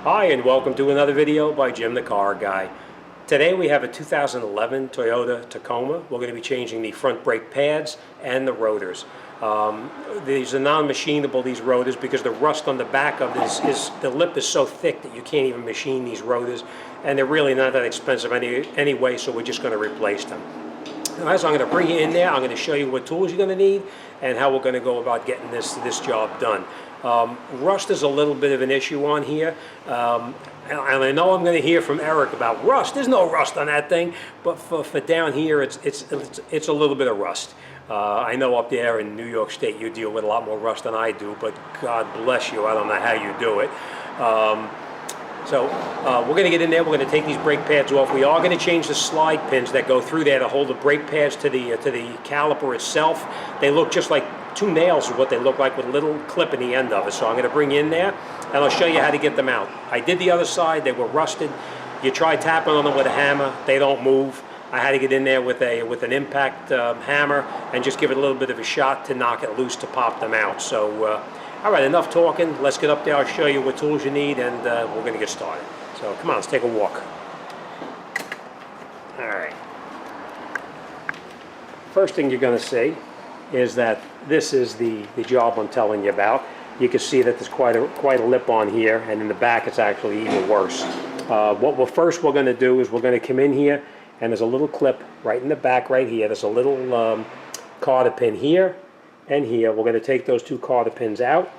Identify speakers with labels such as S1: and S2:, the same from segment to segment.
S1: Hi, and welcome to another video by Jim the Car Guy. Today we have a 2011 Toyota Tacoma. We're going to be changing the front brake pads and the rotors. These are non-machinable, these rotors, because the rust on the back of this the lip is so thick that you can't even machine these rotors, and they're really not that expensive anyway, so we're just going to replace them. Alright, so I'm going to bring you in there. I'm going to show you what tools you're going to need and how we're going to go about getting this job done. Rust is a little bit of an issue on here, and I know I'm going to hear from Eric about rust. There's no rust on that thing, but for down here, it's a little bit of rust. I know up there in New York State you deal with a lot more rust than I do, but God bless you, I don't know how you do it. So we're going to get in there. We're going to take these brake pads off. We are going to change the slide pins that go through there to hold the brake pads to the caliper itself. They look just like two nails is what they look like, with a little clip in the end of it. So I'm going to bring you in there and I'll show you how to get them out. I did the other side. They were rusted. You try tapping on them with a hammer, they don't move. I had to get in there with an impact hammer and just give it a little bit of a shot to knock it loose to pop them out. So all right, enough talking. Let's get up there. I'll show you what tools you need, and we're going to get started. So come on, let's take a walk. All right. First thing you're going to see is that this is the job I'm telling you about. You can see that there's quite a lip on here, and in the back it's actually even worse. What we're going to do is we're going to come in here, and there's a little clip right in the back right here. There's a little cotter pin here and here. We're going to take those two cotter pins out.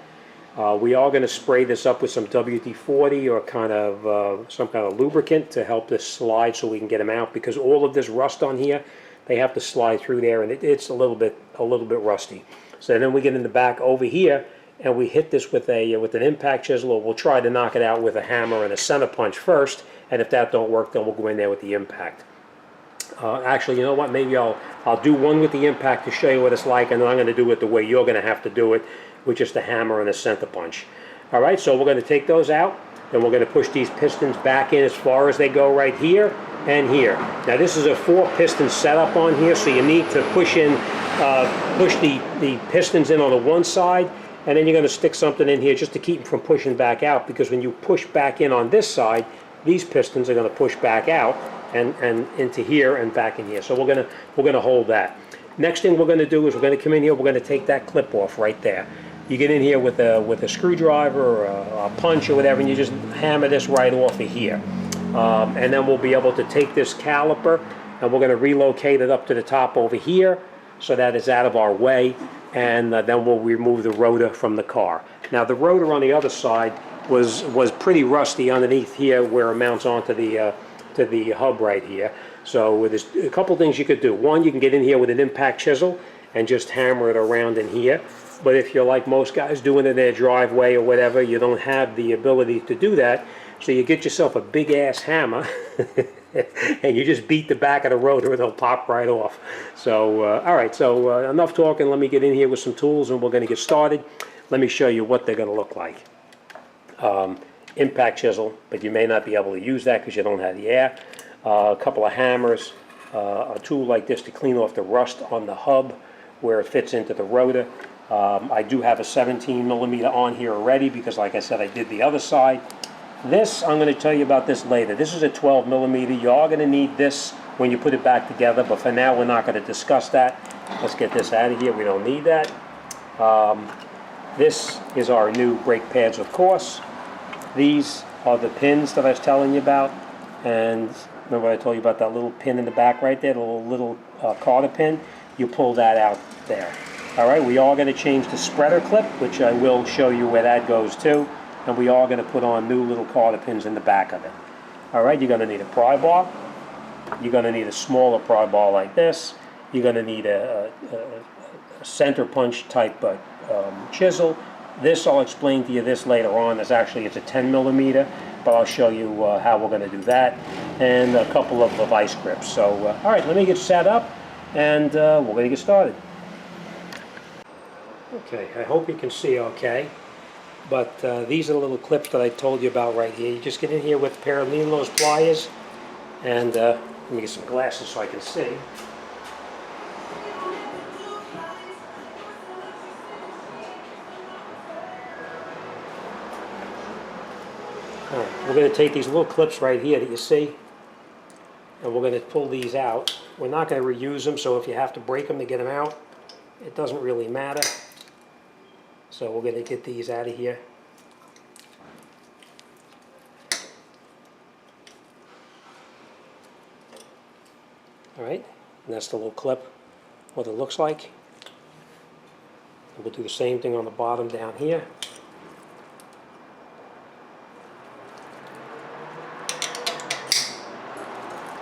S1: We are going to spray this up with some WD-40 or some kind of lubricant to help this slide so we can get them out, because all of this rust on here, they have to slide through there, and it's a little bit rusty. So then we get in the back over here and we hit this with an impact chisel, or we'll try to knock it out with a hammer and a center punch first, and if that don't work, then we'll go in there with the impact. Actually, you know what, maybe I'll do one with the impact to show you what it's like, and then I'm going to do it the way you're going to have to do it, with just a hammer and a center punch. Alright, so we're going to take those out, and we're going to push these pistons back in as far as they go right here and here. Now this is a 4-piston setup on here, so you need to push the pistons in on the one side, and then you're going to stick something in here just to keep them from pushing back out, because when you push back in on this side, these pistons are going to push back out and into here and back in here. So we're going to hold that. Next thing we're going to do is we're going to come in here. We're going to take that clip off right there. You get in here with a screwdriver or a punch or whatever, and you just hammer this right off of here. And then we'll be able to take this caliper and we're going to relocate it up to the top over here so that it's out of our way, and then we'll remove the rotor from the car. Now the rotor on the other side was pretty rusty underneath here where it mounts onto the hub right here. So there's a couple things you could do. One, you can get in here with an impact chisel and just hammer it around in here. But if you're like most guys doing it in their driveway or whatever, you don't have the ability to do that. So you get yourself a big ass hammer and you just beat the back of the rotor and it'll pop right off. So alright, so enough talking. Let me get in here with some tools and we're going to get started. Let me show you what they're going to look like. Impact chisel, but you may not be able to use that because you don't have the air. A couple of hammers, a tool like this to clean off the rust on the hub where it fits into the rotor. I do have a 17mm on here already because, like I said, I did the other side. This, I'm going to tell you about this later. This is a 12mm. You are going to need this when you put it back together, but for now we're not going to discuss that. Let's get this out of here. We don't need that. This is our new brake pads, of course. These are the pins that I was telling you about, and remember I told you about that little pin in the back right there, the little cotter pin? You pull that out there. Alright, we are going to change the spreader clip, which I will show you where that goes to, and we are going to put on new little cotter pins in the back of it. Alright, you're going to need a pry bar. You're going to need a smaller pry bar like this. You're going to need a center punch type chisel. This, I'll explain to you this later on. It's a 10mm, but I'll show you how we're going to do that, and a couple of vice grips. So, all right, let me get set up, and we're going to get started. Okay, I hope you can see okay, but these are the little clips that I told you about right here. You just get in here with a pair of needle nose pliers, and let me get some glasses so I can see. Alright, we're going to take these little clips right here that you see, and we're going to pull these out. We're not going to reuse them, so if you have to break them to get them out, it doesn't really matter. So we're going to get these out of here. Alright, and that's the little clip, what it looks like. And we'll do the same thing on the bottom down here.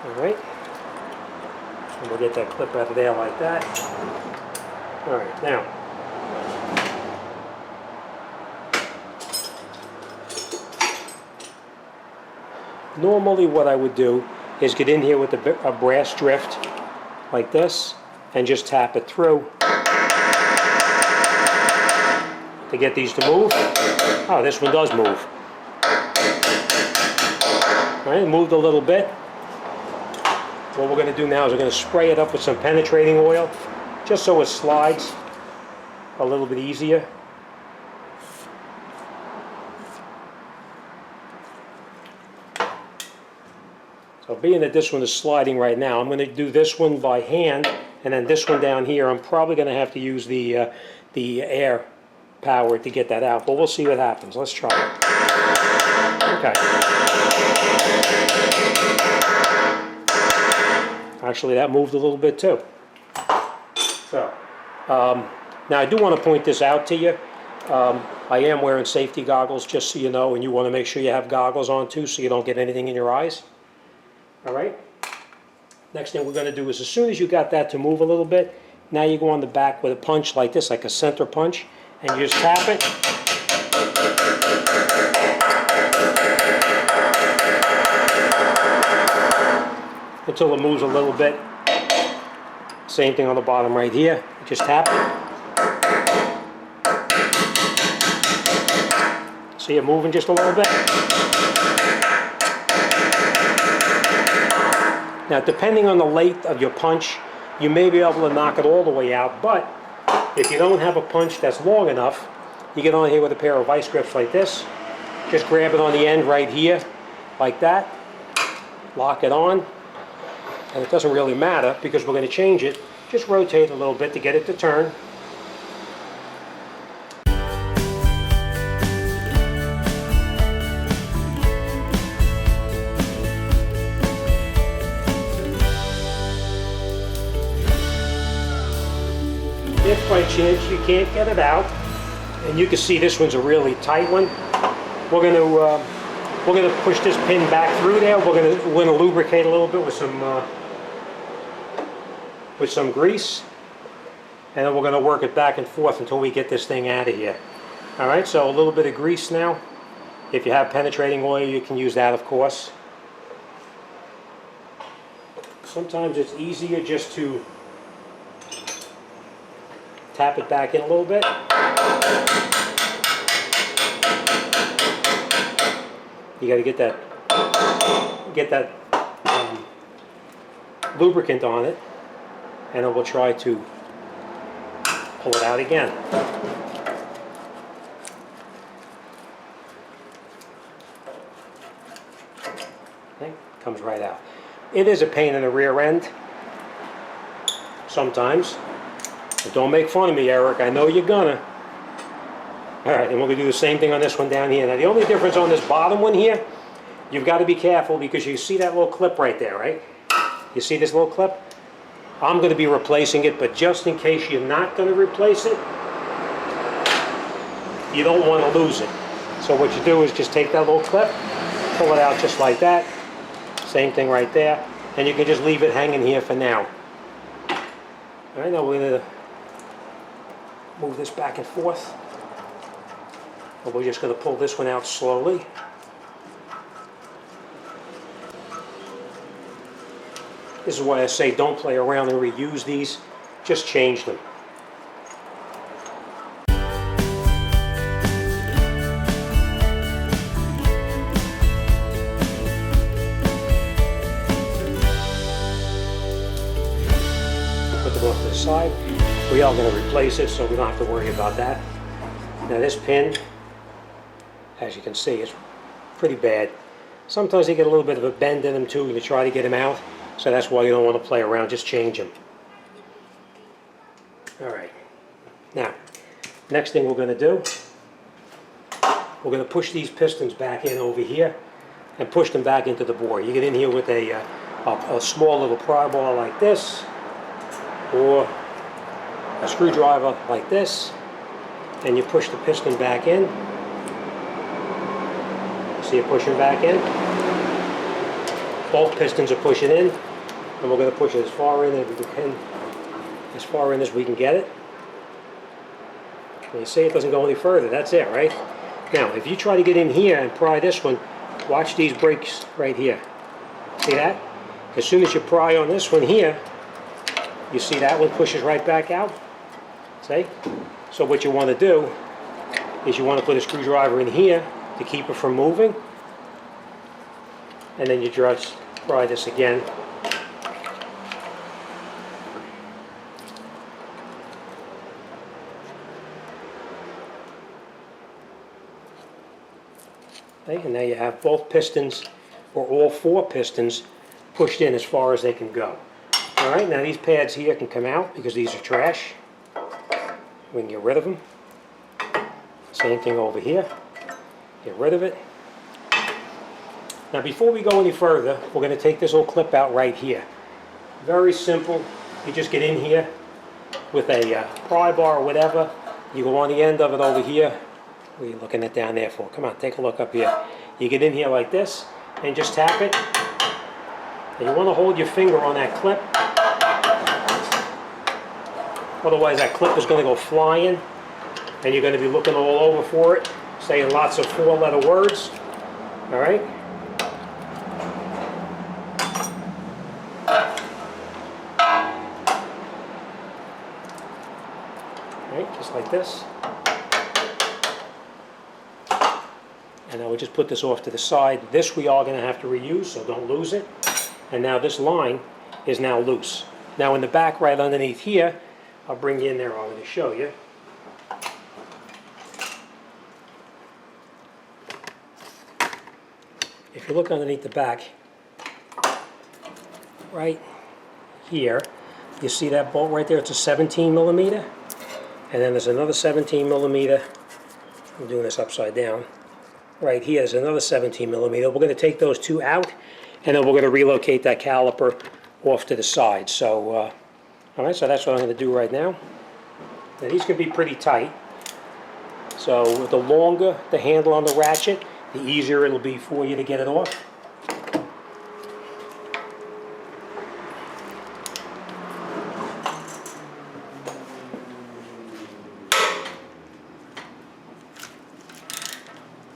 S1: Alright, and we'll get that clip out of there like that. Alright, now, normally what I would do is get in here with a brass drift like this and just tap it through to get these to move. Oh, this one does move. Alright, it moved a little bit. What we're going to do now is we're going to spray it up with some penetrating oil just so it slides a little bit easier. So being that this one is sliding right now, I'm going to do this one by hand, and then this one down here, I'm probably going to have to use the air power to get that out, but we'll see what happens. Let's try it. Okay. Actually, that moved a little bit too. So, now I do want to point this out to you. I am wearing safety goggles, just so you know, and you want to make sure you have goggles on too so you don't get anything in your eyes. Alright, next thing we're going to do is, as soon as you got that to move a little bit, now you go on the back with a punch like this, like a center punch, and you just tap it. Until it moves a little bit. Same thing on the bottom right here, you just tap it. See it moving just a little bit? Now, depending on the length of your punch, you may be able to knock it all the way out, but if you don't have a punch that's long enough, you get on here with a pair of vice grips like this. Just grab it on the end right here, like that. Lock it on, and it doesn't really matter because we're going to change it. Just rotate a little bit to get it to turn. If by chance you can't get it out, and you can see this one's a really tight one, we're going to push this pin back through there. We're going to lubricate a little bit with some grease, and then we're going to work it back and forth until we get this thing out of here. All right, so a little bit of grease now. If you have penetrating oil, you can use that, of course. Sometimes it's easier just to tap it back in a little bit. You got to get that lubricant on it, and then we'll try to pull it out again. Okay, comes right out. It is a pain in the rear end sometimes. But don't make fun of me, Eric. I know you're gonna. Alright, and we're going to do the same thing on this one down here. Now, the only difference on this bottom one here, you've got to be careful because you see that little clip right there, right? You see this little clip? I'm going to be replacing it, but just in case you're not going to replace it, you don't want to lose it. So what you do is just take that little clip, pull it out just like that. Same thing right there. And you can just leave it hanging here for now. Alright, now we're going to move this back and forth. And we're just going to pull this one out slowly. This is why I say don't play around and reuse these. Just change them. Put them off to the side. We are going to replace it, so we don't have to worry about that. Now this pin, as you can see, is pretty bad. Sometimes they get a little bit of a bend in them too to try to get them out, so that's why you don't want to play around, just change them. Alright, now, next thing we're going to do, we're going to push these pistons back in over here and push them back into the bore. You get in here with a small little pry bar like this, or a screwdriver like this, and you push the piston back in. See it pushing back in? Both pistons are pushing in, and we're going to push it as far in as we can get it. And you see it doesn't go any further. That's it, right? Now, if you try to get in here and pry this one, watch these brakes right here. See that? As soon as you pry on this one here, you see that one pushes right back out. See? So what you want to do is you want to put a screwdriver in here to keep it from moving, and then you just pry this again. Okay, and now you have both pistons, or all four pistons, pushed in as far as they can go. Alright, now these pads here can come out because these are trash. We can get rid of them. Same thing over here. Get rid of it. Now before we go any further, we're going to take this little clip out right here. Very simple. You just get in here with a pry bar or whatever. You go on the end of it over here. What are you looking at down there for? Come on, take a look up here. You get in here like this and just tap it. And you want to hold your finger on that clip. Otherwise that clip is going to go flying and you're going to be looking all over for it, saying lots of four-letter words. Alright? Alright, just like this. And now we'll just put this off to the side. This we are going to have to reuse, so don't lose it. And now this line is now loose. Now in the back right underneath here, I'll bring you in there, I'm going to show you. If you look underneath the back, right here, you see that bolt right there? It's a 17 millimeter. And then there's another 17 millimeter. I'm doing this upside down. Right here is another 17 millimeter. We're going to take those two out, and then we're going to relocate that caliper off to the side. So, alright, so that's what I'm going to do right now. Now these can be pretty tight. So the longer the handle on the ratchet, the easier it'll be for you to get it off.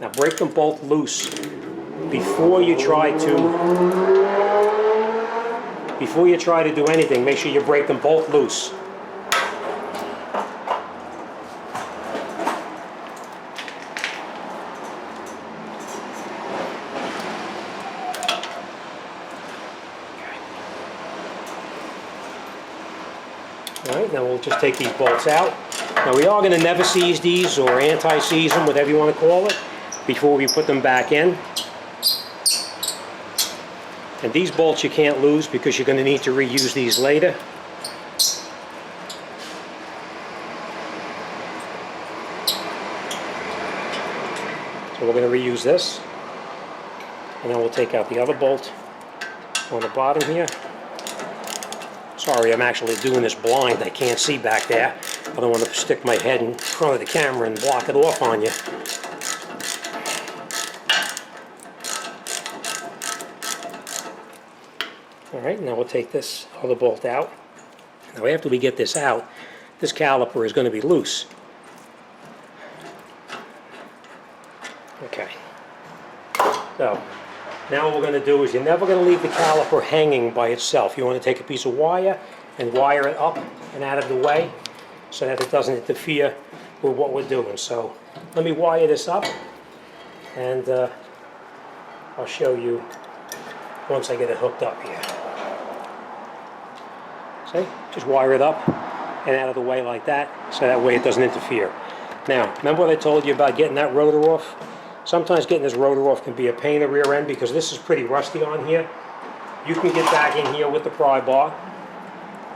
S1: Now break them both loose before you try to do anything. Make sure you break them both loose. Alright, now we'll just take these bolts out. Now we are going to never seize these, or anti-seize them, whatever you want to call it, before we put them back in. And these bolts you can't lose because you're going to need to reuse these later. So we're going to reuse this. And then we'll take out the other bolt on the bottom here. Sorry, I'm actually doing this blind. I can't see back there. I don't want to stick my head in front of the camera and block it off on you. Alright, now we'll take this other bolt out. Now after we get this out, this caliper is going to be loose. Okay. So, now what we're going to do is you're never going to leave the caliper hanging by itself. You want to take a piece of wire and wire it up and out of the way so that it doesn't interfere with what we're doing. So let me wire this up, and I'll show you once I get it hooked up here. See? Just wire it up and out of the way like that, so that way it doesn't interfere. Now, remember what I told you about getting that rotor off? Sometimes getting this rotor off can be a pain in the rear end because this is pretty rusty on here. You can get back in here with the pry bar,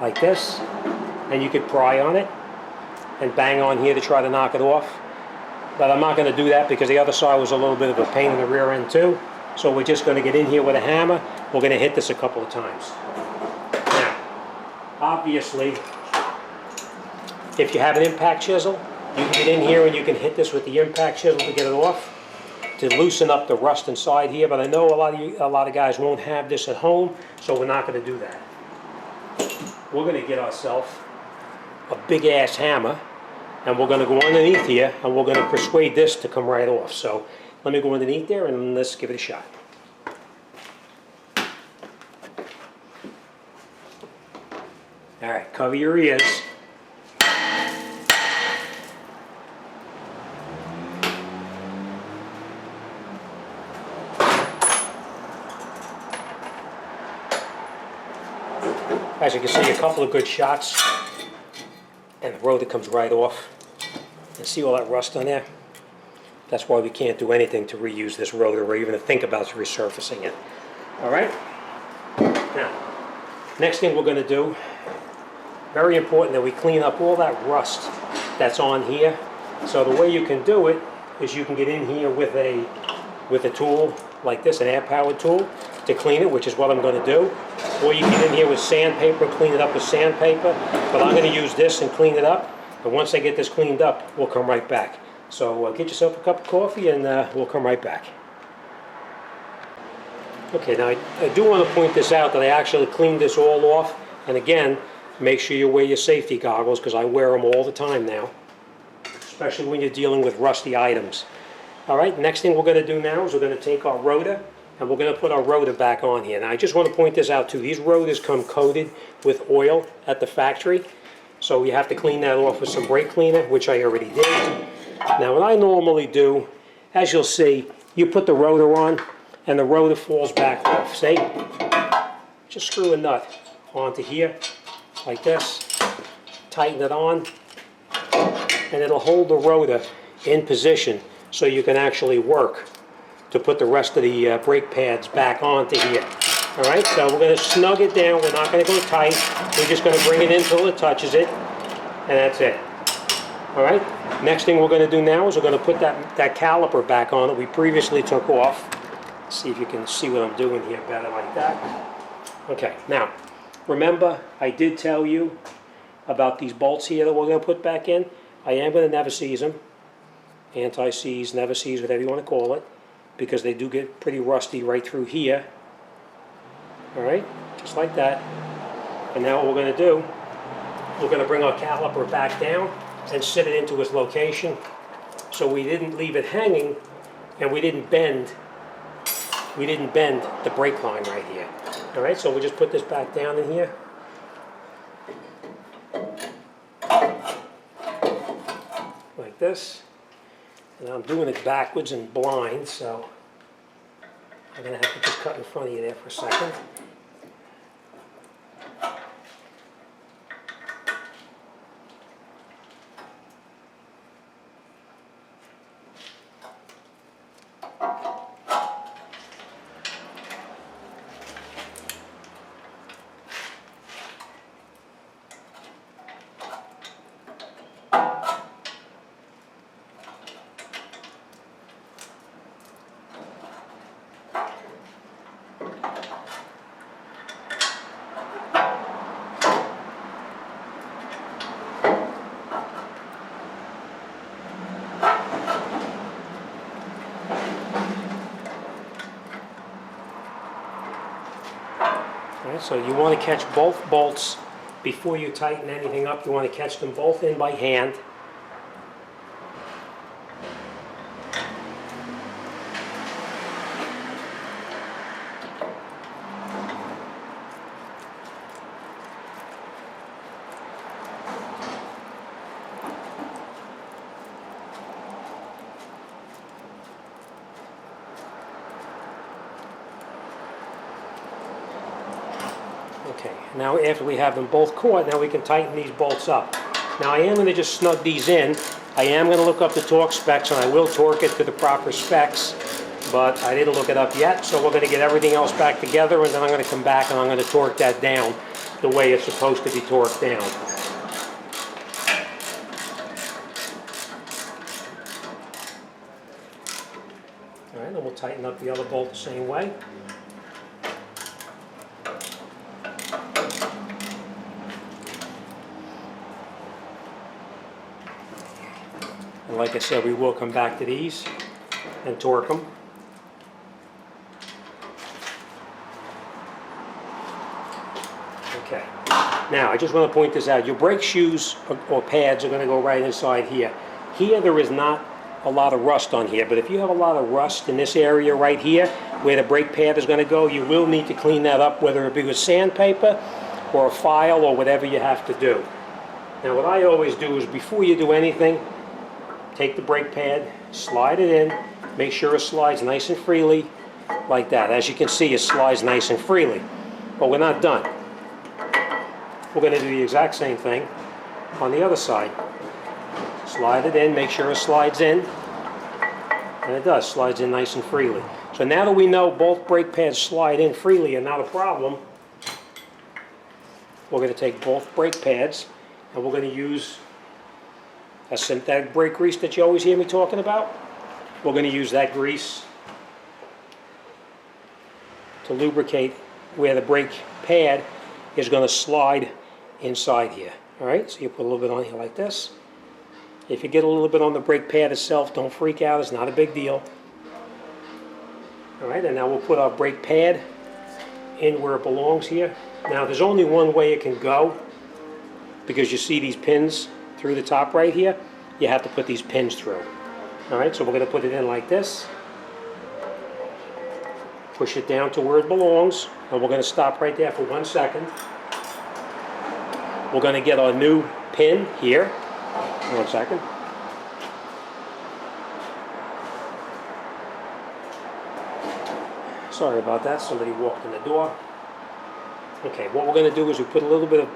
S1: like this, and you could pry on it and bang on here to try to knock it off. But I'm not going to do that because the other side was a little bit of a pain in the rear end too. So we're just going to get in here with a hammer. We're going to hit this a couple of times. Now, obviously, if you have an impact chisel, you can get in here and you can hit this with the impact chisel to get it off, to loosen up the rust inside here. But I know a lot of guys won't have this at home, so we're not going to do that. We're going to get ourselves a big ass hammer, and we're going to go underneath here and we're going to persuade this to come right off. So let me go underneath there and let's give it a shot. Alright, cover your ears. As you can see, a couple of good shots and the rotor comes right off. And see all that rust on there? That's why we can't do anything to reuse this rotor or even to think about resurfacing it. Alright? Now, next thing we're going to do, very important that we clean up all that rust that's on here. So the way you can do it is you can get in here with a tool like this, an air-powered tool, to clean it, which is what I'm going to do. Or you can get in here with sandpaper and clean it up with sandpaper. But I'm going to use this and clean it up. And once I get this cleaned up, we'll come right back. So get yourself a cup of coffee and we'll come right back. Okay, now I do want to point this out that I actually cleaned this all off. And again, make sure you wear your safety goggles because I wear them all the time now, especially when you're dealing with rusty items. All right, next thing we're going to do now is we're going to take our rotor and we're going to put our rotor back on here. Now I just want to point this out too. These rotors come coated with oil at the factory. So you have to clean that off with some brake cleaner, which I already did. Now what I normally do, as you'll see, you put the rotor on and the rotor falls back off. See? Just screw a nut onto here, like this, tighten it on, and it'll hold the rotor in position so you can actually work to put the rest of the brake pads back onto here. Alright, so we're going to snug it down. We're not going to go tight. We're just going to bring it in until it touches it, and that's it. Alright, next thing we're going to do now is we're going to put that caliper back on that we previously took off. Let's see if you can see what I'm doing here better like that. Okay, now, remember I did tell you about these bolts here that we're going to put back in. I am going to never seize them. Anti-seize, never seize, whatever you want to call it, because they do get pretty rusty right through here. Alright, just like that. And now what we're going to do, we're going to bring our caliper back down and sit it into its location so we didn't leave it hanging and we didn't bend the brake line right here. Alright, so we'll just put this back down in here. Like this. And I'm doing it backwards and blind, so I'm going to have to just cut in front of you there for a second. So you want to catch both bolts before you tighten anything up. You want to catch them both in by hand. Okay, now after we have them both caught, now we can tighten these bolts up. Now I am going to just snug these in I am going to look up the torque specs, and I will torque it to the proper specs, but I didn't look it up yet, so we're going to get everything else back together, and then I'm going to come back and I'm going to torque that down the way it's supposed to be torqued down. All right, and we'll tighten up the other bolt the same way. And like I said, we will come back to these and torque them. Okay. Now, I just want to point this out. Your brake shoes or pads are going to go right inside here. Here, there is not a lot of rust on here, but if you have a lot of rust in this area right here, where the brake pad is going to go, you will need to clean that up, whether it be with sandpaper or a file or whatever you have to do. Now, what I always do is, before you do anything, take the brake pad, slide it in, make sure it slides nice and freely, like that. As you can see, it slides nice and freely. But we're not done. We're going to do the exact same thing on the other side. Slide it in, make sure it slides in, and it does, slides in nice and freely. So now that we know both brake pads slide in freely and not a problem, we're going to take both brake pads and we're going to use a synthetic brake grease that you always hear me talking about. We're going to use that grease to lubricate where the brake pad is going to slide inside here. All right, so you put a little bit on here like this. If you get a little bit on the brake pad itself, don't freak out, it's not a big deal. All right, and now we'll put our brake pad in where it belongs here. Now, there's only one way it can go, because you see these pins through the top right here. You have to put these pins through. All right, so we're going to put it in like this. Push it down to where it belongs, and we're going to stop right there for 1 second. We're going to get our new pin here. 1 second. Sorry about that, somebody walked in the door. Okay, what we're going to do is we put a little bit of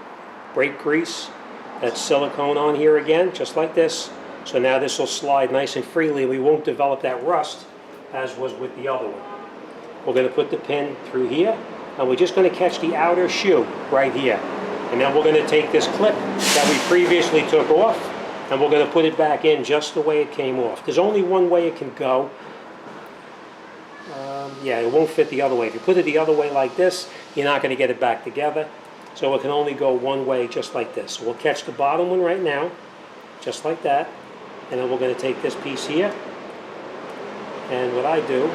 S1: brake grease, that's silicone on here again, just like this. So now this will slide nice and freely. We won't develop that rust as was with the other one. We're going to put the pin through here, and we're just going to catch the outer shoe right here. And then we're going to take this clip that we previously took off, and we're going to put it back in just the way it came off. There's only one way it can go. Yeah, it won't fit the other way. If you put it the other way like this, you're not going to get it back together. So it can only go one way, just like this. So we'll catch the bottom one right now, just like that. And then we're going to take this piece here. And what I do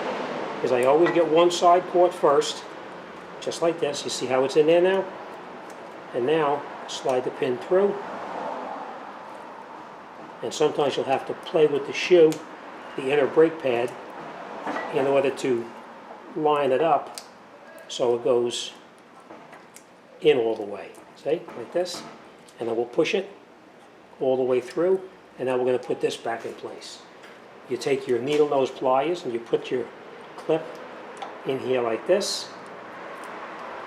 S1: is I always get one side caught first, just like this. You see how it's in there now? And now, slide the pin through. And sometimes you'll have to play with the shoe, the inner brake pad, in order to line it up so it goes in all the way. See, like this. And then we'll push it all the way through, and now we're going to put this back in place. You take your needle nose pliers and you put your clip in here like this.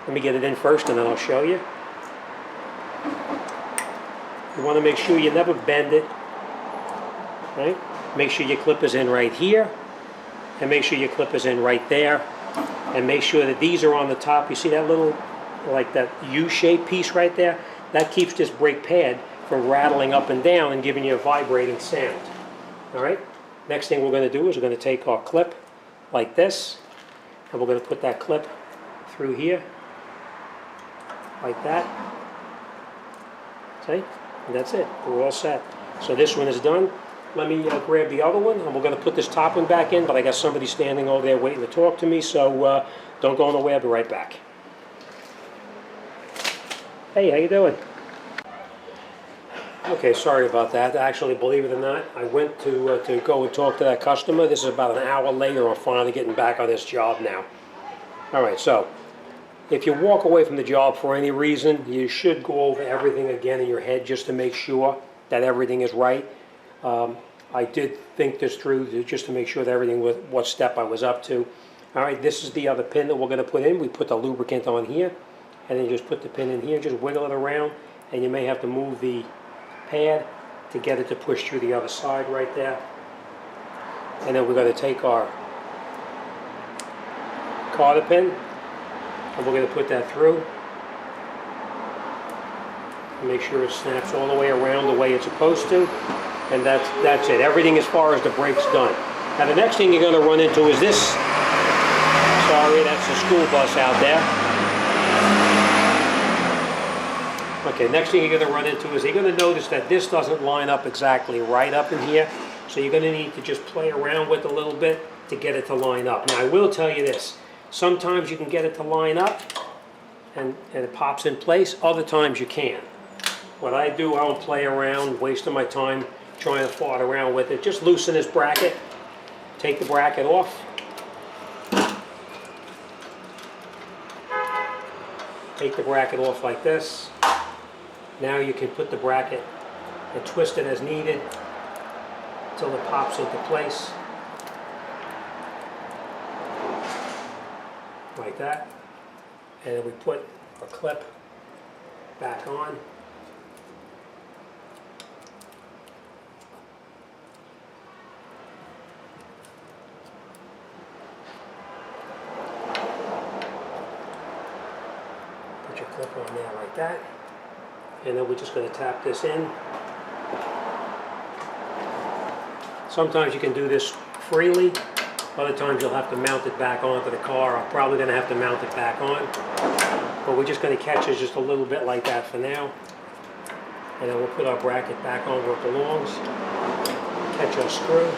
S1: Let me get it in first and then I'll show you. You want to make sure you never bend it, right? Make sure your clip is in right here, and make sure your clip is in right there, and make sure that these are on the top. You see that little, like that U-shaped piece right there? That keeps this brake pad from rattling up and down and giving you a vibrating sound. All right? Next thing we're going to do is we're going to take our clip like this, and we're going to put that clip through here, like that. See? And that's it. We're all set. So this one is done. Let me grab the other one, and we're going to put this top one back in, but I got somebody standing over there waiting to talk to me, so don't go nowhere. I'll be right back. Hey, how you doing? Okay, sorry about that. Actually, believe it or not, I went to go and talk to that customer. This is about an hour later. I'm finally getting back on this job now. All right, so if you walk away from the job for any reason, you should go over everything again in your head just to make sure that everything is right. I did think this through just to make sure that everything was what step I was up to. All right, this is the other pin that we're going to put in. We put the lubricant on here, and then you just put the pin in here, just wiggle it around, and you may have to move the pad to get it to push through the other side right there. And then we're going to take our cotter pin and we're going to put that through. Make sure it snaps all the way around the way it's supposed to. And that's it. Everything as far as the brake's done. Now the next thing you're going to run into is this. Sorry, that's the school bus out there. Okay, next thing you're going to run into is you're going to notice that this doesn't line up exactly right up in here. So you're going to need to just play around with it a little bit to get it to line up. Now I will tell you this. Sometimes you can get it to line up and it pops in place. Other times you can't. What I do, I don't play around, wasting my time trying to fart around with it. Just loosen this bracket. Take the bracket off. Take the bracket off like this. Now you can put the bracket and twist it as needed until it pops into place. Like that. And then we put a clip back on. Put your clip on there like that. And then we're just going to tap this in. Sometimes you can do this freely. Other times you'll have to mount it back onto the car. I'm probably going to have to mount it back on. But we're just going to catch it just a little bit like that for now. And then we'll put our bracket back on where it belongs. Catch our screw.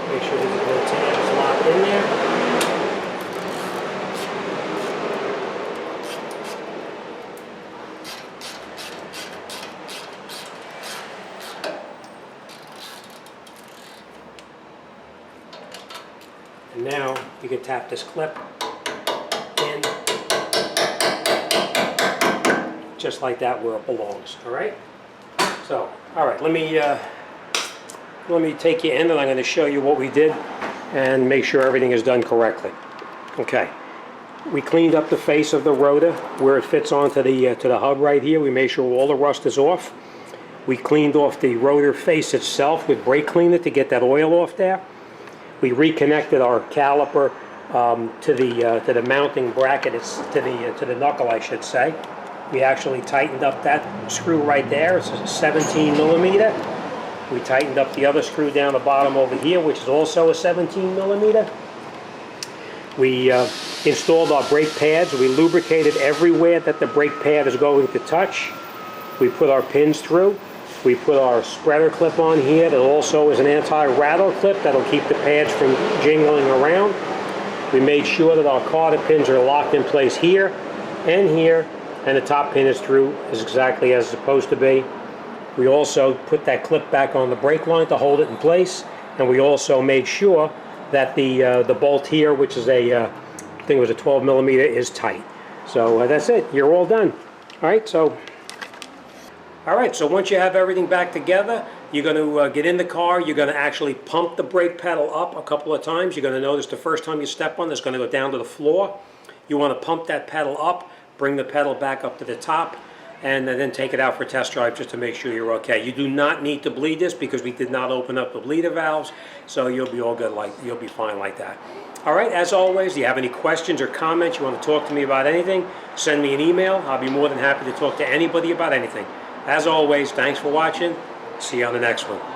S1: Make sure there's no tabs locked in there. And now you can tap this clip in just like that where it belongs. All right. So, all right. Let me take you in and I'm going to show you what we did and make sure everything is done correctly. Okay, we cleaned up the face of the rotor where it fits onto the hub right here. We made sure all the rust is off. We cleaned off the rotor face itself with brake cleaner to get that oil off there. We reconnected our caliper to the mounting bracket. It's to the knuckle, I should say. We actually tightened up that screw right there. It's a 17 millimeter. We tightened up the other screw down the bottom over here, which is also a 17 millimeter. We installed our brake pads. We lubricated everywhere that the brake pad is going to touch. We put our pins through. We put our spreader clip on here that also is an anti-rattle clip that'll keep the pads from jingling around. We made sure that our cotter pins are locked in place here, and the top pin is through is exactly as it's supposed to be. We also put that clip back on the brake line to hold it in place, and we also made sure that the bolt here, which is I think it was a 12 millimeter, is tight. So that's it. You're all done. All right. So once you have everything back together, you're going to get in the car. You're going to actually pump the brake pedal up a couple of times. You're going to notice the first time you step on, it's going to go down to the floor. You want to pump that pedal up, bring the pedal back up to the top, and then take it out for a test drive just to make sure you're okay. You do not need to bleed this because we did not open up the bleeder valves, so you'll be all good, you'll be fine like that. All right, as always, do you have any questions or comments, you want to talk to me about anything, send me an email. I'll be more than happy to talk to anybody about anything. As always, thanks for watching. See you on the next one.